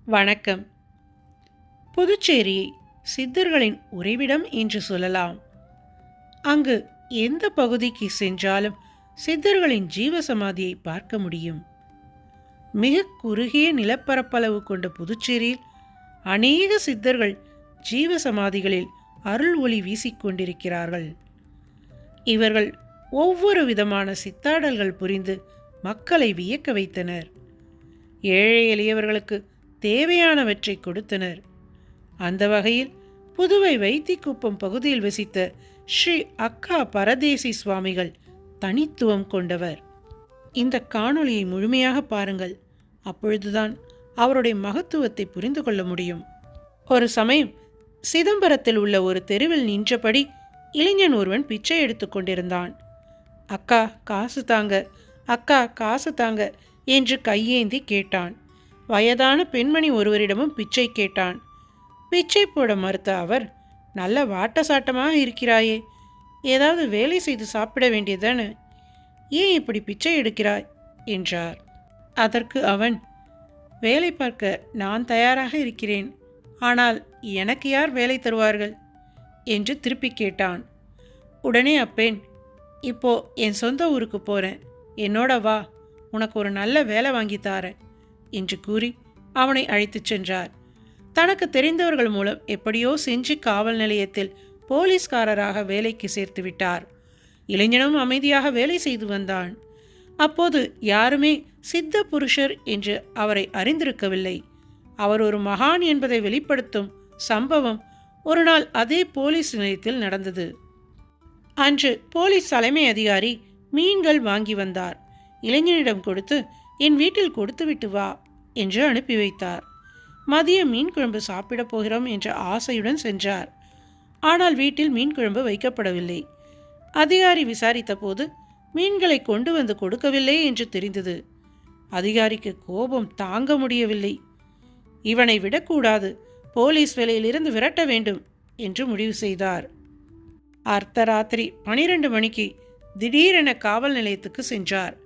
வணக்கம். புதுச்சேரியை சித்தர்களின் உறைவிடம் என்று சொல்லலாம். அங்கு எந்த பகுதிக்கு சென்றாலும் சித்தர்களின் ஜீவசமாதியை பார்க்க முடியும். மிக குறுகிய நிலப்பரப்பளவு கொண்ட புதுச்சேரியில் அநேக சித்தர்கள் ஜீவசமாதிகளில் அருள் ஒளி வீசிக்கொண்டிருக்கிறார்கள். இவர்கள் ஒவ்வொரு விதமான சித்தாடல்கள் புரிந்து மக்களை வியக்க வைத்தனர். ஏழை எளியவர்களுக்கு தேவையானவற்றை கொடுத்தனர். அந்த வகையில் புதுவை வைத்திக்குப்பம் பகுதியில் வசித்த ஸ்ரீ அக்கா பரதேசி சுவாமிகள் தனித்துவம் கொண்டவர். இந்த காணொளியை முழுமையாக பாருங்கள். அப்பொழுதுதான் அவருடைய மகத்துவத்தை புரிந்து கொள்ள முடியும். ஒரு சமயம் சிதம்பரத்தில் உள்ள ஒரு தெருவில் நின்றபடி இளைஞன் ஒருவன் பிச்சை எடுத்து கொண்டிருந்தான். அக்கா காசு தாங்க, அக்கா காசு தாங்க என்று கையேந்தி கேட்டான். வயதான பெண்மணி ஒருவரிடமும் பிச்சை கேட்டான். பிச்சை போட மறுத்த அவர், நல்ல வாட்ட சாட்டமாக இருக்கிறாயே, ஏதாவது வேலை செய்து சாப்பிட வேண்டியதானே, ஏன் இப்படி பிச்சை எடுக்கிறாய் என்றார். அதற்கு அவன், வேலை பார்க்க நான் தயாராக இருக்கிறேன், ஆனால் எனக்கு யார் வேலை தருவார்கள் என்று திருப்பி கேட்டான். உடனே அப்பெண், இப்போ என் சொந்த ஊருக்கு போகிறேன், என்னோட வா, உனக்கு ஒரு நல்ல வேலை வாங்கி தாரேன் என்று கூறி அவனை அழைத்துச் சென்றார். தனக்கு தெரிந்தவர்கள் மூலம் எப்படியோ செஞ்சி காவல் நிலையத்தில் போலீஸ்காரராக வேலைக்கு சேர்த்து விட்டார். இளைஞனும் அமைதியாக வேலை செய்து வந்தான். அப்போது யாருமே சித்த புருஷர் என்று அவரை அறிந்திருக்கவில்லை. அவர் ஒரு மகான் என்பதை வெளிப்படுத்தும் சம்பவம் ஒரு நாள் அதே போலீஸ் நிலையத்தில் நடந்தது. அன்று போலீஸ் தலைமை அதிகாரி மீன்கள் வாங்கி வந்தார். இளைஞனிடம் கொடுத்து, என் வீட்டில் கொடுத்துவிட்டு வா என்று அனுப்பி வைத்தார். மதிய மீன் குழம்பு சாப்பிடப் போகிறோம் என்ற ஆசையுடன் சென்றார். ஆனால் வீட்டில் மீன் குழம்பு வைக்கப்படவில்லை. அதிகாரி விசாரித்த போது மீன்களை கொண்டு வந்து கொடுக்கவில்லை என்று தெரிந்தது. அதிகாரிக்கு கோபம் தாங்க முடியவில்லை. இவனை விடக்கூடாது, போலீஸ் வேலையிலிருந்து விரட்ட வேண்டும் என்று முடிவு செய்தார். அர்த்தராத்திரி 12 மணிக்கு திடீரென காவல் நிலையத்துக்கு சென்றார்.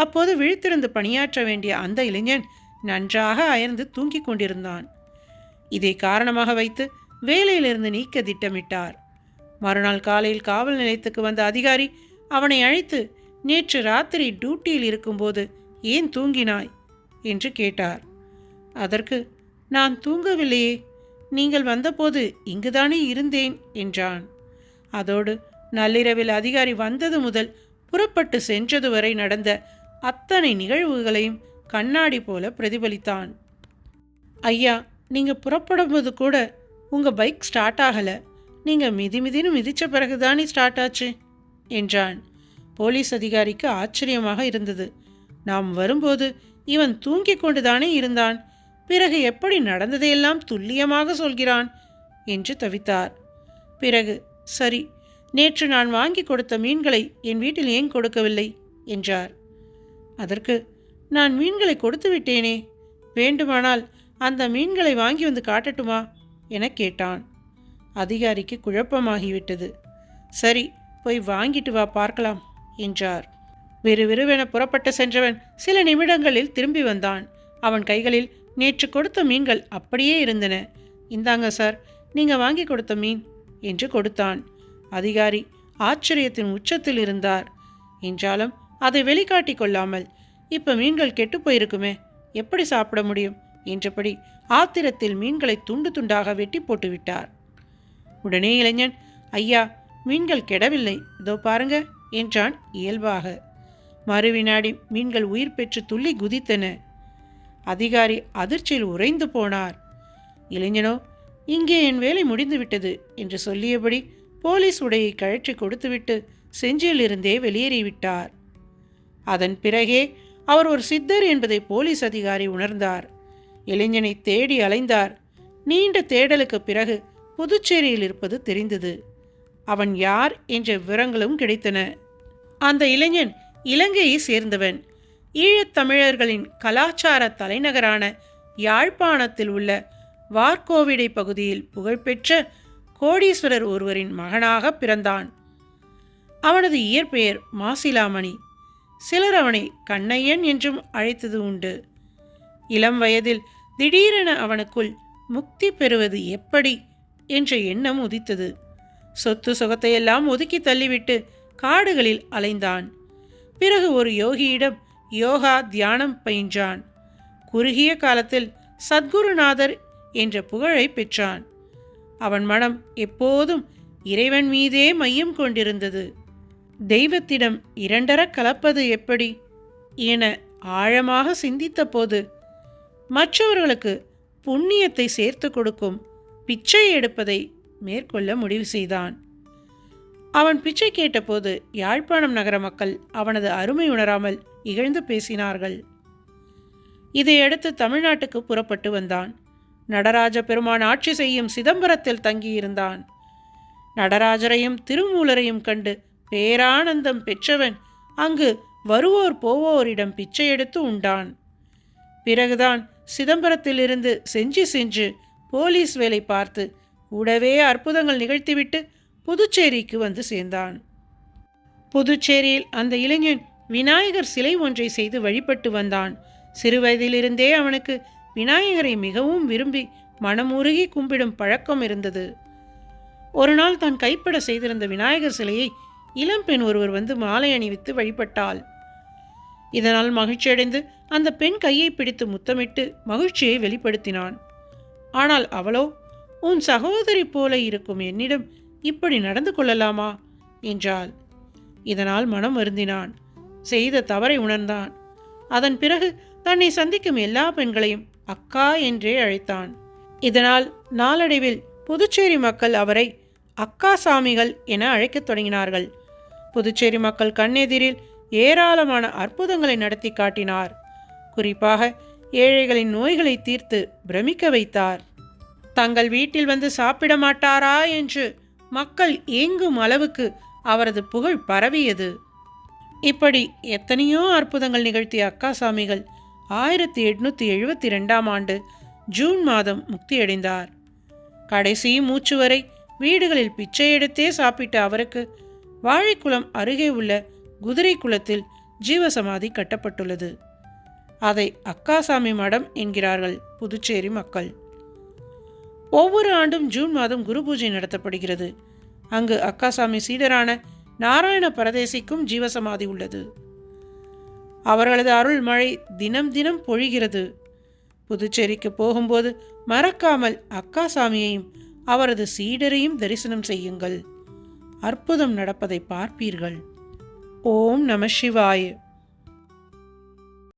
அப்போது விழித்திருந்து பணியாற்ற வேண்டிய அந்த இளைஞன் நன்றாக அயர்ந்து தூங்கிக் கொண்டிருந்தான். இதை காரணமாக வைத்து வேலையிலிருந்து நீக்க திட்டமிட்டார். மறுநாள் காலையில் காவல் நிலையத்துக்கு வந்த அதிகாரி அவனை அழைத்து, நேற்று ராத்திரி டியூட்டியில் இருக்கும்போது ஏன் தூங்கினாய் என்று கேட்டார். அதற்கு, நான் தூங்கவில்லையே, நீங்கள் வந்தபோது இங்குதானே இருந்தேன் என்றான். அதோடு நள்ளிரவில் அதிகாரி வந்தது முதல் புறப்பட்டு சென்றது வரை நடந்த அத்தனை நிகழ்வுகளையும் கண்ணாடி போல பிரதிபலித்தான். ஐயா, நீங்கள் புறப்படும்போது கூட உங்கள் பைக் ஸ்டார்ட் ஆகலை, நீங்கள் மிதின்னு மிதித்த பிறகுதானே ஸ்டார்ட் ஆச்சு என்றான். போலீஸ் அதிகாரிக்கு ஆச்சரியமாக இருந்தது. நாம் வரும்போது இவன் தூங்கிக் கொண்டுதானே இருந்தான், பிறகு எப்படி நடந்ததையெல்லாம் துல்லியமாக சொல்கிறான் என்று தவித்தார். பிறகு, சரி, நேற்று நான் வாங்கி கொடுத்த மீன்களை என் வீட்டில் ஏன் கொடுக்கவில்லை என்றார். அதற்கு, நான் மீன்களை கொடுத்து விட்டேனே, வேண்டுமானால் அந்த மீன்களை வாங்கி வந்து காட்டட்டுமா என கேட்டான். அதிகாரிக்கு குழப்பமாகிவிட்டது. சரி, போய் வாங்கிட்டு வா பார்க்கலாம் என்றார். விறுவிறுவென புறப்பட்டு சென்றவன் சில நிமிடங்களில் திரும்பி வந்தான். அவன் கைகளில் நேற்று கொடுத்த மீன்கள் அப்படியே இருந்தன. இந்தாங்க சார், நீங்கள் வாங்கி கொடுத்த மீன் என்று கொடுத்தான். அதிகாரி ஆச்சரியத்தின் உச்சத்தில் இருந்தார். என்றாலும் அதை வெளிக்காட்டி கொள்ளாமல், இப்ப மீன்கள் கெட்டு போயிருக்குமே, எப்படி சாப்பிட முடியும் என்றபடி ஆத்திரத்தில் மீன்களை துண்டு துண்டாக வெட்டி போட்டு விட்டார். உடனே இளைஞன், ஐயா, மீன்கள் கெடவில்லை, இதோ பாருங்க என்றான் இயல்பாக. மறுவினாடி மீன்கள் உயிர் பெற்று துள்ளி குதித்தன. அதிகாரி அதிர்ச்சியில் உறைந்து போனார். இளைஞனோ, இங்கே என் வேலை முடிந்துவிட்டது என்று சொல்லியபடி போலீஸ் உடையை கழற்றி கொடுத்துவிட்டு செஞ்சியிலிருந்தே வெளியேறிவிட்டார். அதன் பிறகே அவர் ஒரு சித்தர் என்பதை போலீஸ் அதிகாரி உணர்ந்தார். இளைஞனை தேடி அலைந்தார். நீண்ட தேடலுக்கு பிறகு புதுச்சேரியில் இருப்பது தெரிந்தது. அவன் யார் என்ற விவரங்களும் கிடைத்தன. அந்த இளைஞன் இலங்கையை சேர்ந்தவன். ஈழத்தமிழர்களின் கலாச்சார தலைநகரான யாழ்ப்பாணத்தில் உள்ள வார்கோவிடை பகுதியில் புகழ்பெற்ற கோடீஸ்வரர் ஒருவரின் மகனாக பிறந்தான். அவனது இயற்பெயர் மாசிலாமணி. சிலர் அவனை கண்ணையன் என்றும் அழைத்தது உண்டு. இளம் வயதில் திடீரென அவனுக்குள் முக்தி பெறுவது எப்படி என்ற எண்ணம் உதித்தது. சொத்து சுகத்தையெல்லாம் ஒதுக்கி தள்ளிவிட்டு காடுகளில் அலைந்தான். பிறகு ஒரு யோகியிடம் யோகா தியானம் பயின்றான். குறுகிய காலத்தில் சத்குருநாதர் என்ற புகழை பெற்றான். அவன் மனம் எப்போதும் இறைவன் மீதே மையம் கொண்டிருந்தது. தெய்வத்திடம் இரண்டர கலப்பது எப்படி என ஆழமாக சிந்தித்த போது மற்றவர்களுக்கு புண்ணியத்தை சேர்த்து கொடுக்கும் பிச்சை எடுப்பதை மேற்கொள்ள முடிவு செய்தான். அவன் பிச்சை கேட்டபோது யாழ்ப்பாணம் நகர மக்கள் அவனது அருமை உணராமல் இகழ்ந்து பேசினார்கள். இதையடுத்து தமிழ்நாட்டுக்கு புறப்பட்டு வந்தான். நடராஜ பெருமான் ஆட்சி செய்யும் சிதம்பரத்தில் தங்கியிருந்தான். நடராஜரையும் திருமூலரையும் கண்டு பேரானந்தம் பெற்றவன் அங்கு வருவோர் போவோரிடம் பிச்சை எடுத்து உண்டான். பிறகுதான் சிதம்பரத்திலிருந்து செஞ்சி சென்று போலீஸ் வேலை பார்த்து கூடவே அற்புதங்கள் நிகழ்த்திவிட்டு புதுச்சேரிக்கு வந்து சேர்ந்தான். புதுச்சேரியில் அந்த இளைஞன் விநாயகர் சிலை ஒன்றை செய்து வழிபட்டு வந்தான். சிறுவயதிலிருந்தே அவனுக்கு விநாயகரை மிகவும் விரும்பி மனமுருகி கும்பிடும் பழக்கம் இருந்தது. ஒரு நாள் தான் கைப்பட செய்திருந்த விநாயகர் சிலையை இளம்பெண் ஒருவர் வந்து மாலை அணிவித்து வழிபட்டாள். இதனால் மகிழ்ச்சியடைந்து அந்த பெண் கையை பிடித்து முத்தமிட்டு மகிழ்ச்சியை வெளிப்படுத்தினான். ஆனால் அவளோ, உன் சகோதரி போல இருக்கும் என்னிடம் இப்படி நடந்து கொள்ளலாமா என்றாள். இதனால் மனம் வருந்தினான். செய்த தவறை உணர்ந்தான். அதன் பிறகு தன்னை சந்திக்கும் எல்லா பெண்களையும் அக்கா என்றே அழைத்தான். இதனால் நாளடைவில் புதுச்சேரி மக்கள் அவரை அக்கா சாமிகள் என அழைக்கத் தொடங்கினார்கள். புதுச்சேரி மக்கள் கண்ணெதிரில் ஏராளமான அற்புதங்களை நடத்தி காட்டினார். குறிப்பாக ஏழைகளின் நோய்களை தீர்த்து பிரமிக்க வைத்தார். தங்கள் வீட்டில் வந்து சாப்பிட மாட்டாரா என்று மக்கள் ஏங்கும் அளவுக்கு அவரது புகழ் பரவியது. இப்படி எத்தனையோ அற்புதங்கள் நிகழ்த்திய அக்கா சாமிகள் 1872 ஆண்டு ஜூன் மாதம் முக்தியடைந்தார். கடைசி மூச்சு வரை வீடுகளில் பிச்சை எடுத்தே சாப்பிட்ட அவருக்கு வாழைக்குளம் அருகே உள்ள குதிரை குளத்தில் ஜீவசமாதி கட்டப்பட்டுள்ளது. அதை அக்காசாமி மடம் என்கிறார்கள் புதுச்சேரி மக்கள். ஒவ்வொரு ஆண்டும் ஜூன் மாதம் குரு பூஜை நடத்தப்படுகிறது. அங்கு அக்காசாமி சீடரான நாராயண பரதேசிக்கும் ஜீவசமாதி உள்ளது. அவர்களது அருள் மழை தினம் தினம் பொழிகிறது. புதுச்சேரிக்கு போகும்போது மறக்காமல் அக்காசாமியையும் அவரது சீடரையும் தரிசனம் செய்யுங்கள். அற்புதம் நடப்பதை பார்ப்பீர்கள். ஓம் நம சிவாய.